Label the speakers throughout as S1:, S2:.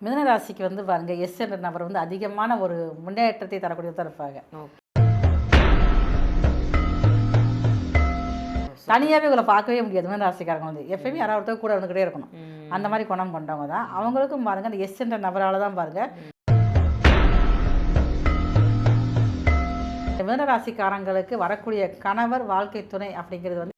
S1: மிதுன ராசிக்கு வந்து பாருங்க எஸ் என்ற நபர் வந்து அதிகமான ஒரு முன்னேற்றத்தை தரக்கூடியதாக இருப்பாங்க. தனியாகவே இவங்களை பார்க்கவே முடியாது. மிதுன ராசிக்காரங்க வந்து எப்பயுமே யாராவது ஒருத்தர் கூட இருந்துக்கிட்டே இருக்கணும். அந்த மாதிரி குணம் கொண்டவங்க தான். அவங்களுக்கும் பாருங்க அந்த எஸ் என்ற நபரால் தான் பாருங்க மிதுன ராசிக்காரங்களுக்கு வரக்கூடிய கணவர் வாழ்க்கை துணை அப்படிங்கிறது வந்து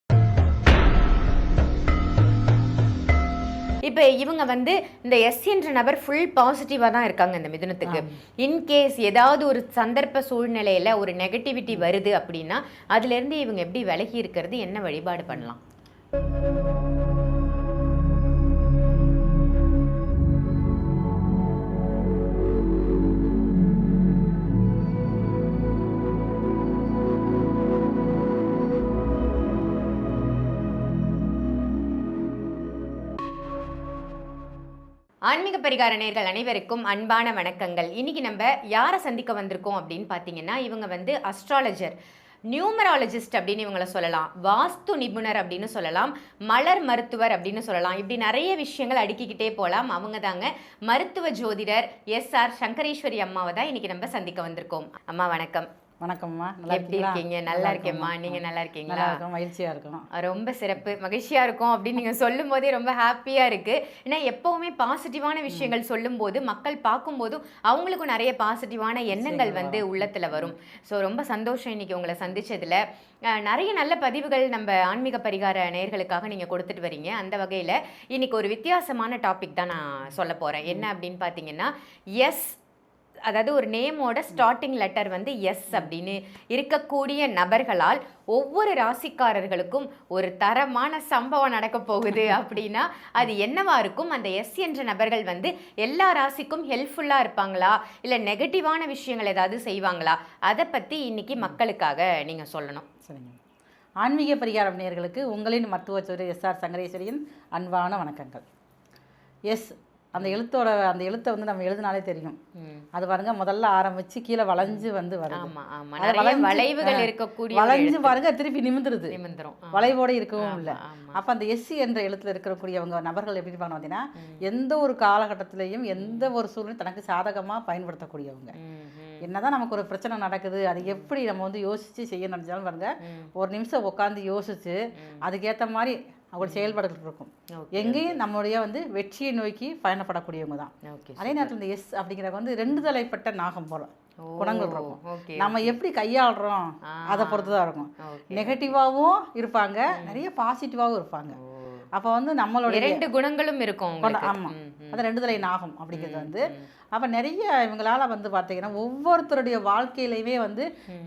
S2: இப்போ இவங்க வந்து இந்த எஸ் என்ற நபர் ஃபுல் பாசிட்டிவாக தான் இருக்காங்க இந்த மிதுனத்துக்கு. இன்கேஸ் ஏதாவது ஒரு சந்தர்ப்ப சூழ்நிலையில் ஒரு நெகட்டிவிட்டி வருது அப்படின்னா அதுலேருந்து இவங்க எப்படி விலகி இருக்கிறது, என்ன வழிபாடு பண்ணலாம்? ஆன்மீக பரிகார நேயர்கள் அனைவருக்கும் அன்பான வணக்கங்கள். இன்னைக்கு நம்ம யாரை சந்திக்க வந்திருக்கோம் அப்படின்னு பார்த்தீங்கன்னா, இவங்க வந்து அஸ்ட்ராலஜர், நியூமராலஜிஸ்ட் அப்படின்னு இவங்கள சொல்லலாம், வாஸ்து நிபுணர் அப்படின்னு சொல்லலாம், மலர் மருத்துவர் அப்படின்னு சொல்லலாம். இப்படி நிறைய விஷயங்கள் அடுக்கிக்கிட்டே போகலாம். அவங்க தாங்க மருத்துவ ஜோதிடர் SR சங்கரேஸ்வரி அம்மாவை தான் இன்னைக்கு நம்ம சந்திக்க வந்திருக்கோம். அம்மா வணக்கம்.
S1: வணக்கம்மா.
S2: எப்படி இருக்கீங்க? நல்லா இருக்கேம்மா. நீங்க நல்லா இருக்கீங்களா?
S1: மகிழ்ச்சியா இருக்கும்.
S2: ரொம்ப சிறப்பு, மகிழ்ச்சியா இருக்கும் அப்படின்னு நீங்க சொல்லும் போதே ரொம்ப ஹாப்பியா இருக்கு. ஏன்னா எப்பவுமே பாசிட்டிவான விஷயங்கள் சொல்லும் போது மக்கள் பார்க்கும்போதும் அவங்களுக்கும் நிறைய பாசிட்டிவான எண்ணங்கள் வந்து உள்ளத்துல வரும். ஸோ ரொம்ப சந்தோஷம் இன்னைக்கு உங்களை சந்திச்சதுல. நிறைய நல்ல பதிவுகள் நம்ம ஆன்மீக பரிகார நேயர்களுக்காக நீங்க கொடுத்துட்டு வரீங்க. அந்த வகையில இன்னைக்கு ஒரு வித்தியாசமான டாபிக் தான் நான் சொல்ல போறேன். என்ன அப்படின்னு பார்த்தீங்கன்னா, எஸ், அதாவது ஒரு நேமோட ஸ்டார்டிங் லெட்டர் வந்து எஸ் அப்படின்னு இருக்கக்கூடிய நபர்களால் ஒவ்வொரு ராசிக்காரர்களுக்கும் ஒரு தரமான சம்பவம் நடக்க போகுது அப்படின்னா அது என்னவா இருக்கும்? அந்த எஸ் என்ற நபர்கள் வந்து எல்லா ராசிக்கும் ஹெல்ப்ஃபுல்லாக இருப்பாங்களா, இல்லை நெகட்டிவான விஷயங்கள் ஏதாவது செய்வாங்களா? அதை பற்றி இன்னைக்கு மக்களுக்காக நீங்கள் சொல்லணும்.
S1: சரிங்க. ஆன்மீக பரிகாரம் நேயர்களுக்கு உங்களின் மருத்துவ ஜோதிடர் SR சங்கரேஸ்வரியின் அன்பான வணக்கங்கள். எஸ் அந்த எழுத்தை வந்து நம்ம எழுதினாலே தெரியும். அது பாருங்க முதல்ல ஆரம்பிச்சு கீழே வளைஞ்சு வந்து வருது.
S2: வளைவுகள் இருக்கக்கூடிய
S1: வளைஞ்சு பாருங்க திருப்பி நிமிந்துருது, வளைவோட இருக்கவும் இல்லை. அப்ப அந்த எஸ் என்ற எழுத்துல இருக்கக்கூடியவங்க நபர்கள் எப்படி இருப்பாங்க பார்த்தீங்கன்னா, எந்த ஒரு காலகட்டத்திலையும் எந்த ஒரு சூழ்நிலை தனக்கு சாதகமா பயன்படுத்தக்கூடியவங்க. என்னதான் நமக்கு ஒரு பிரச்சனை நடக்குது, அது எப்படி நம்ம வந்து யோசிச்சு செய்ய நினைச்சாலும் பாருங்க, ஒரு நிமிஷம் உட்காந்து யோசிச்சு அதுக்கேற்ற மாதிரி அவங்களோட செயல்பாடுகள் இருக்கும். எங்கேயும் நம்மளுடைய வந்து வெற்றியை நோக்கி பயணப்படக்கூடியவங்க தான். அதே நேரத்தில் இந்த எஸ் அப்படிங்கிறவங்க வந்து 2 தலைப்பட்ட நாகம் போல குணங்கள் இருக்கும். நம்ம எப்படி கையாளுறோம் அதை பொறுத்து தான் இருக்கும். நெகட்டிவாகவும் இருப்பாங்க, நிறைய பாசிட்டிவாகவும் இருப்பாங்க. அப்போ வந்து நம்மளுடைய
S2: 2 குணங்களும் இருக்கும்.
S1: ஆமாம், அது 2 தலை நாகம் அப்படிங்கிறது வந்து அப்போ நிறைய இவங்களால வந்து பார்த்தீங்கன்னா ஒவ்வொருத்தருடைய வாழ்க்கையிலையுமே வந்து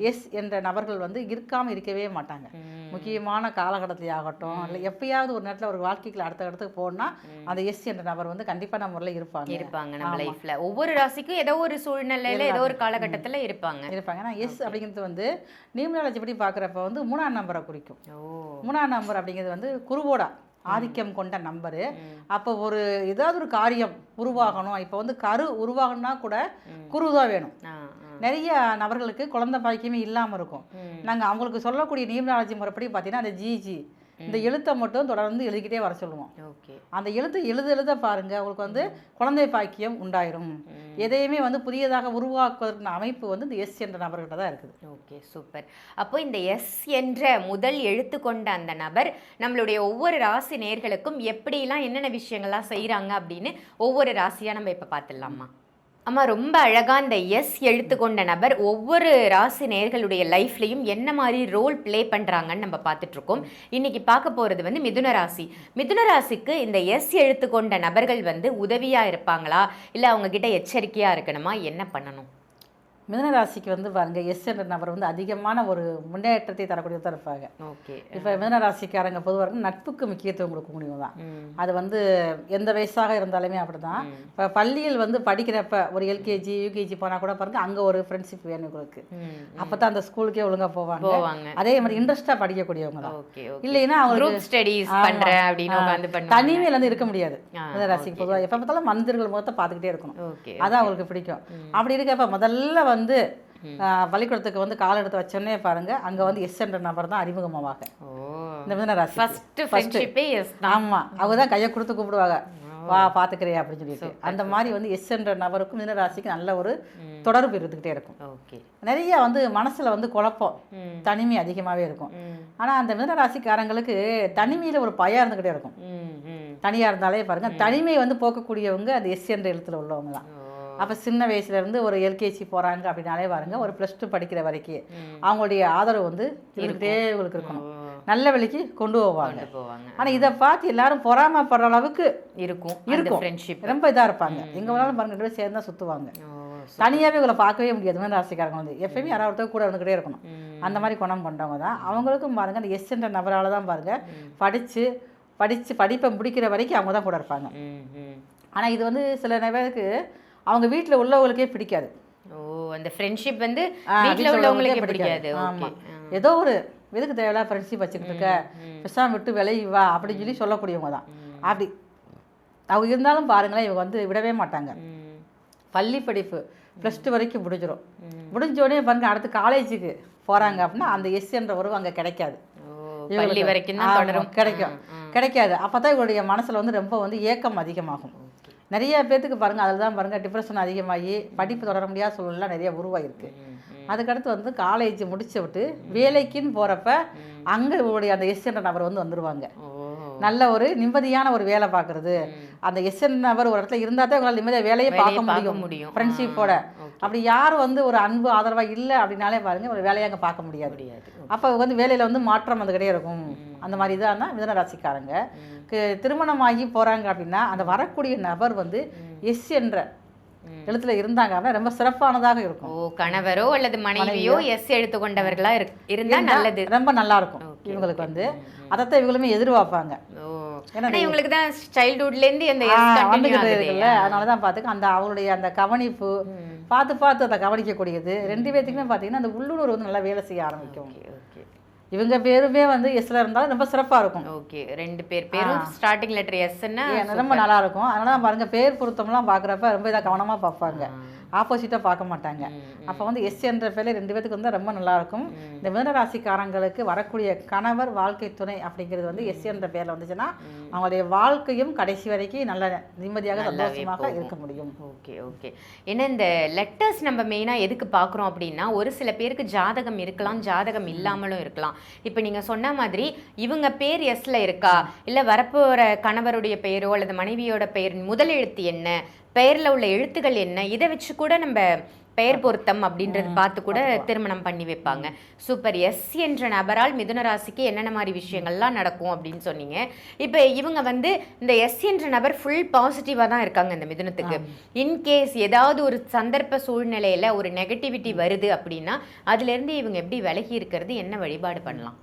S1: எஸ் என்ற நபர்கள் வந்து இருக்காமல் இருக்கவே மாட்டாங்க. முக்கியமான காலகட்டத்திலே ஆகட்டும், இல்லை எப்பயாவது ஒரு நேரத்தில் ஒரு வாழ்க்கைக்கு அடுத்த இடத்துக்கு போனால் அந்த எஸ் என்ற நபர் வந்து கண்டிப்பாக நம்ம முறையில் இருப்பாங்க
S2: நம்ம லைஃப்ல. ஒவ்வொரு ராசிக்கும் ஏதோ ஒரு சூழ்நிலையில ஏதோ ஒரு காலகட்டத்தில் இருப்பாங்க.
S1: ஏன்னா எஸ் அப்படிங்கிறது வந்து நியூமராலஜி படி பார்க்குறப்ப வந்து 3ஆம் நம்பரை குறிக்கும். 3ஆம் நம்பர் அப்படிங்கிறது வந்து குருவோட ஆதிக்கம் கொண்ட நம்பரு. அப்போ ஒரு ஏதாவது ஒரு காரியம் உருவாகணும், இப்போ வந்து கரு உருவாகணும்னா கூட குரு தான் வேணும். நிறைய நபர்களுக்கு குழந்தை பாக்கியமே இல்லாமல் இருக்கும். நாங்கள் அவங்களுக்கு சொல்லக்கூடிய நியூமராலஜி முறைப்படி பார்த்தீங்கன்னா அந்த ஜிஜி இந்த எழுத்தை மட்டும் தொடர்ந்து எழுதிக்கிட்டே வர சொல்லுவோம். அந்த எழுத்து எழுத பாருங்க உங்களுக்கு வந்து குழந்தை பாக்கியம் உண்டாயிரும். எதையுமே வந்து புதியதாக உருவாக்குவதற்கான அமைப்பு வந்து இந்த எஸ் என்ற நபர்கிட்ட தான் இருக்குது.
S2: Okay, super. அப்போ இந்த எஸ் என்ற முதல் எழுத்து கொண்ட அந்த நபர் நம்மளுடைய ஒவ்வொரு ராசி நேர்களுக்கும் எப்படிலாம் என்னென்ன விஷயங்கள்லாம் செய்கிறாங்க அப்படின்னு ஒவ்வொரு ராசியாக நம்ம இப்போ பார்த்துடலாமா? அம்மா, ரொம்ப அழகா இந்த எஸ் எழுத்து கொண்ட நபர் ஒவ்வொரு ராசி நேயர்களுடைய லைஃப்லையும் என்ன மாதிரி ரோல் பிளே பண்றாங்கன்னு நம்ம பார்த்துட்டு இருக்கோம். இன்னைக்கு பார்க்க போறது வந்து மிதுன ராசி. மிதுன ராசிக்கு இந்த எஸ் எழுத்து கொண்ட நபர்கள் வந்து உதவியா இருப்பாங்களா, இல்லை அவங்க கிட்ட எச்சரிக்கையா இருக்கணுமா, என்ன பண்ணணும்?
S1: மிதுன ராசிக்கு வந்து பாருங்க எஸ் என்ற நபர் வந்து அதிகமான ஒரு முன்னேற்றத்தை தரக்கூடியதாக இருப்பாங்க. இப்போ மிதுன ராசிக்காரங்க பொதுவாக நட்புக்கு முக்கியத்துவம் கொடுக்கக்கூடியவங்க தான். அது வந்து எந்த வயசாக இருந்தாலுமே அப்படிதான். இப்போ பள்ளியில் வந்து படிக்கிறப்ப ஒரு எல்கேஜி யூகேஜி போனால் கூட பாருங்க அங்கே ஒரு ஃப்ரெண்ட்ஷிப் வேணும் உங்களுக்கு. அப்போ தான் அந்த ஸ்கூலுக்கே ஒழுங்காக போவாங்க. அதே மாதிரி இன்ட்ரெஸ்டாக படிக்கக்கூடியவங்க தான். இல்லைன்னா அவங்களுக்கு தனிமையில இருந்து இருக்க முடியாது. மிதுன ராசிக்கு பொதுவாக எப்போ பார்த்தாலும் மனிதர்கள் முகத்தை பார்த்துக்கிட்டே இருக்கணும், அதான் அவங்களுக்கு பிடிக்கும். அப்படி இருக்கப்ப முதல்ல வந்து பள்ளிக்கூடத்துக்கு வந்து கால் எடுத்து வச்சோன்னே பாருங்க அங்க வந்து எஸ் என்ற நபர் தான் அறிமுகமாவாங்க. இந்த மிதுன ராசி
S2: ஃபர்ஸ்ட் ஃப்ரெண்ட்ஷிப்பே எஸ்.
S1: ஆமா, அவங்க தான் கையை கொடுத்து கூப்பிடுவாங்க. வா பார்த்துக்கிறே அப்படின்னு சொல்லிட்டு அந்த மாதிரி வந்து எஸ் என்ற நபருக்கும் மிதுன ராசிக்கு நல்ல ஒரு தொடர்பு இருந்துக்கிட்டே இருக்கும்.
S2: ஓகே.
S1: நிறைய வந்து மனசில் வந்து குழப்பம், தனிமை அதிகமாகவே இருக்கும். ஆனால் அந்த மிதுன ராசிக்காரங்களுக்கு தனிமையில் ஒரு பயம் இருந்துக்கிட்டே இருக்கும். தனியாக இருந்தாலே பாருங்கள், தனிமை வந்து போக்கக்கூடியவங்க அந்த எஸ் என்ற எழுத்தில் உள்ளவங்க தான். அப்போ சின்ன வயசுலேருந்து ஒரு எல்கேஜி போகிறாங்க அப்படின்னாலே பாருங்க, ஒரு +2 படிக்கிற வரைக்கும் அவங்களுடைய ஆதரவு வந்து இருந்துகிட்டே இவங்களுக்கு இருக்கணும். நல்ல வழிக்கு கொண்டு போவாங்க. ஆனால் இதை பார்த்து எல்லாரும் பொறாமப்படுற அளவுக்கு இருக்கும். ரொம்ப இதாக இருப்பாங்க. எங்கே வேணாலும் பாருங்க 2 பேரும் சேர்ந்து தான் சுற்றுவாங்க. தனியாகவே இவங்களை பார்க்கவே முடியாது. மிதுன ராசிக்காரங்க வந்து எப்பயுமே யாராவது ஒருத்தர் கூட இருந்துக்கிட்டே இருக்கணும். அந்த மாதிரி குணம் கொண்டவங்க தான். அவங்களுக்கும் பாருங்கள் அந்த எஸ் என்ற நபரால் தான் பாருங்கள் படிப்பை முடிக்கிற வரைக்கும் அவங்க தான் கூட இருப்பாங்க. ஆனால் இது வந்து சில பேருக்கு அவங்க வீட்டில் உள்ளவங்களுக்கே பிடிக்காது.
S2: அந்த ஃப்ரெண்ட்ஷிப் வந்து வீட்டில் உள்ளவங்களுக்கே பிடிக்காது.
S1: ஆமாம், ஏதோ ஒரு எதுக்கு தேவையில்ல ஃப்ரெண்ட்ஷிப் வச்சுக்கிட்டு இருக்க, பெருசாக விட்டு விலகி வா அப்படின்னு சொல்லி சொல்லக்கூடியவங்க தான். அப்படி அவங்க இருந்தாலும் பாருங்களேன், இவங்க வந்து விடவே மாட்டாங்க. பள்ளி படிப்பு +2 வரைக்கும் முடிஞ்சிடும். முடிஞ்சோடனே பாருங்க அடுத்து காலேஜுக்கு போகிறாங்க அப்படின்னா அந்த எஸ் என்ற உறவு அங்கே கிடைக்காது. கிடைக்காது. அப்போ தான் இவங்களுடைய மனசில் வந்து ரொம்ப வந்து ஏக்கம் அதிகமாகும். நிறைய பேர்த்துக்கு பாருங்கள் அதில் தான் பாருங்கள் டிப்ரெஷன் அதிகமாகி படிப்பு தொடர முடியாத சூழல்லாம் நிறைய உருவாகிருக்கு. அதுக்கடுத்து வந்து காலேஜ் முடிச்சு விட்டு வேலைக்குன்னு போகிறப்ப அங்கே இவருடைய அந்த எஸ் என்ற நபர் வந்து வந்துடுவாங்க. நல்ல ஒரு நிம்மதியான ஒரு வேலை பார்க்குறது. அந்த எஸ் என்ற நபர் ஒரு இடத்துல இருந்தால் தான் உங்களால் நிம்மதியாக வேலையை பார்க்க முடியும் ஃப்ரெண்ட்ஷிப்போட. அப்படி யாரும் வந்து ஒரு அன்பு ஆதரவாக இல்லை அப்படின்னாலே பாருங்கள் ஒரு வேலையை அங்கே பார்க்க முடியாது. அப்போ வந்து வேலையில் வந்து மாற்றம் வந்துக்கிட்டே இருக்கும். அந்த மாதிரி தான் மிதுன ராசிக்காரங்க திருமணமாகி போகிறாங்க அப்படின்னா அந்த வரக்கூடிய நபர் வந்து எஸ் என்ற எழுத்துல இருந்தாங்க அப்படின்னா ரொம்ப சிறப்பானதாக இருக்கும்.
S2: கணவரோ அல்லது மனைவியோ எஸ் எடுத்து கொண்டவர்களா இருந்தா நல்லது, ரொம்ப
S1: நல்லா இருக்கும். இவங்களுக்கு வந்து அதைத்தான் இவங்களுமே எதிர்பார்ப்பாங்க.
S2: ஏன்னா இவங்களுக்கு தான் சைல்ட்ஹுட்ல இருந்து அந்த
S1: வந்துகிட்டு இருக்குல்ல, அதனாலதான் பாத்துக்க அந்த அவங்களுடைய அந்த கவனிப்பு பார்த்து அதை கவனிக்கக்கூடியது 2 பேர்த்துக்குமே பார்த்தீங்கன்னா அந்த உள்ளுணர்வு வந்து நல்லா வேலை செய்ய ஆரம்பிக்கும். இவங்க பேருமே வந்து எஸ்ல இருந்தாலும் ரொம்ப சிறப்பாக இருக்கும்.
S2: ஓகே, 2 பேரும் ஸ்டார்டிங் லெட்டர் எஸ்ன்னா
S1: ரொம்ப நல்லா இருக்கும். அதனால தான் பாருங்க பேர் பொருத்தம்லாம் பார்க்குறப்ப ரொம்ப இதாக கவனமாக பார்ப்பாங்க, ஆப்போசிட்டாக பார்க்க மாட்டாங்க. அப்போ வந்து எஸ் என்ற பேரில் 2 பேத்துக்கு வந்து ரொம்ப நல்லாயிருக்கும். இந்த மிதுன ராசிக்காரங்களுக்கு வரக்கூடிய கணவர் வாழ்க்கை துணை அப்படிங்கிறது வந்து எஸ் என்ற பேரில் வந்துச்சுன்னா அவங்களுடைய வாழ்க்கையும் கடைசி வரைக்கும் நல்ல நிம்மதியாக சந்தோஷமாக இருக்க முடியும்.
S2: ஓகே. ஏன்னா இந்த லெட்டர்ஸ் நம்ம மெயினாக எதுக்கு பார்க்குறோம் அப்படின்னா, ஒரு சில பேருக்கு ஜாதகம் இருக்கலாம், ஜாதகம் இல்லாமலும் இருக்கலாம். இப்போ நீங்கள் சொன்ன மாதிரி இவங்க பேர் எஸ்ல இருக்கா, இல்லை வரப்போகிற கணவருடைய பெயரோ அல்லது மனைவியோட பெயரின் முதல் எழுத்து என்ன, பெயரில் உள்ள எழுத்துக்கள் என்ன, இதை வச்சு கூட நம்ம பெயர் பொருத்தம் அப்படின்றது பார்த்து கூட திருமணம் பண்ணி வைப்பாங்க. சூப்பர். எஸ் என்ற நபரால் மிதுன ராசிக்கு என்னென்ன மாதிரி விஷயங்கள்லாம் நடக்கும் அப்படின்னு சொன்னீங்க. இப்போ இவங்க வந்து இந்த எஸ் என்ற நபர் ஃபுல் பாசிட்டிவாக தான் இருக்காங்க இந்த மிதுனத்துக்கு. இன்கேஸ் ஏதாவது ஒரு சந்தர்ப்ப சூழ்நிலையில் ஒரு நெகட்டிவிட்டி வருது அப்படின்னா அதுலேருந்து இவங்க எப்படி விலகி இருக்கிறது, என்ன வழிபாடு பண்ணலாம்?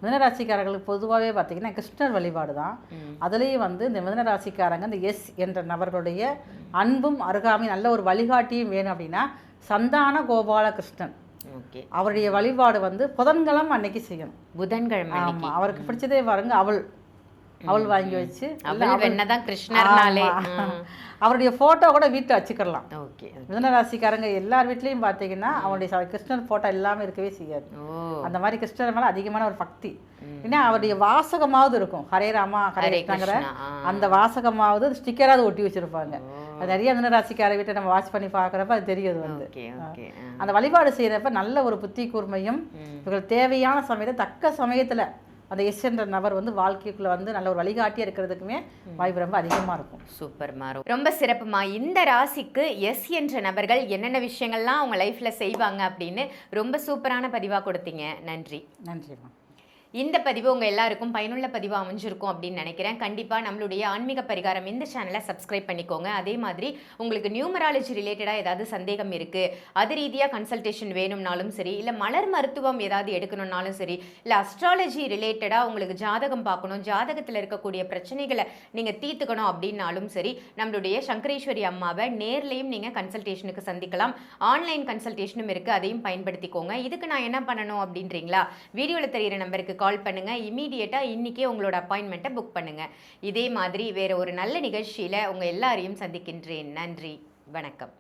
S1: மிதுனராசிக்காரர்களுக்கு பொதுவாகவே பார்த்தீங்கன்னா கிருஷ்ணர் வழிபாடு தான். அதுலேயும் வந்து இந்த மிதுனராசிக்காரங்க இந்த எஸ் என்ற நபர்களுடைய அன்பும் அருகாமையும் நல்ல ஒரு வழிகாட்டியும் வேணும் அப்படின்னா சந்தான கோபால கிருஷ்ணன் அவருடைய வழிபாடு வந்து புதன்கிழமை அன்னைக்கு செய்யணும்.
S2: புதன்கிழமை.
S1: ஆமாம், அவருக்கு பிடிச்சதே பாருங்க அவள் வாங்கி வச்சு அவருடைய ஃபோட்டோ கூட வீட்டில் வச்சுக்கலாம்.
S2: ஓகே.
S1: மிதுனராசிக்காரங்க எல்லார் வீட்லேயும் பார்த்தீங்கன்னா அவருடைய கிருஷ்ணர் ஃபோட்டோ இல்லாமல் இருக்கவே செய்யாது. அந்த மாதிரி கிருஷ்ணர் மேலே அதிகமான ஒரு பக்தி. ஏன்னா அவருடைய வாசகமாவது இருக்கும், ஹரே ராமா ஹரே கிருஷ்ணங்கிற அந்த வாசகமாவது ஸ்டிக்கராவது ஒட்டி வச்சுருப்பாங்க. அது நிறைய மிதுனராசிக்கார வீட்டை நம்ம வாட்ச் பண்ணி பார்க்குறப்ப அது தெரியுது வந்து. அந்த வழிபாடு செய்கிறப்ப நல்ல ஒரு புத்தி கூர்மையும் இவர்கள் தேவையான சமயத்தை தக்க சமயத்தில் அந்த எஸ் என்ற நபர் வந்து வாழ்க்கைக்குள்ள வந்து நல்ல ஒரு வழிகாட்டியாக இருக்கிறதுக்குமே வாய்ப்பு ரொம்ப அதிகமாக இருக்கும்.
S2: சூப்பர் மாறு, ரொம்ப சிறப்புமா. இந்த ராசிக்கு எஸ் என்ற நபர்கள் என்னென்ன விஷயங்கள்லாம் அவங்க லைஃப்பில் செய்வாங்க அப்படின்னு ரொம்ப சூப்பரான பதிவாக கொடுத்தீங்க.
S1: நன்றிம்மா.
S2: இந்த பதிவு உங்கள் எல்லாருக்கும் பயனுள்ள பதிவாக அமைஞ்சிருக்கும் அப்படின்னு நினைக்கிறேன். கண்டிப்பாக நம்மளுடைய ஆன்மீக பரிகாரம் இந்த சேனலை சப்ஸ்கிரைப் பண்ணிக்கோங்க. அதே மாதிரி உங்களுக்கு நியூமராலஜி ரிலேட்டடாக ஏதாவது சந்தேகம் இருக்குது, அது ரீதியாக கன்சல்டேஷன் வேணும்னாலும் சரி, இல்லை மலர் மருத்துவம் ஏதாவது எடுக்கணும்னாலும் சரி, இல்லை அஸ்ட்ராலஜி ரிலேட்டடாக உங்களுக்கு ஜாதகம் பார்க்கணும், ஜாதகத்தில் இருக்கக்கூடிய பிரச்சனைகளை நீங்கள் தீர்த்துக்கணும் அப்படின்னாலும் சரி, நம்மளுடைய சங்கரேஸ்வரி அம்மாவை நேர்லையும் நீங்கள் கன்சல்டேஷனுக்கு சந்திக்கலாம். ஆன்லைன் கன்சல்டேஷனும் இருக்குது, அதையும் பயன்படுத்திக்கோங்க. இதுக்கு நான் என்ன பண்ணணும் அப்படின்றீங்களா? வீடியோவில் தெரிகிற நம்பருக்கு கால் பண்ணுங்க. இமீடியட்டா இன்னைக்கே உங்களோட அப்பாயின்மெண்ட்டை புக் பண்ணுங்க. இதே மாதிரி வேற ஒரு நல்ல நிகழ்ச்சியில உங்க எல்லாரையும் சந்திக்கின்றேன். நன்றி, வணக்கம்.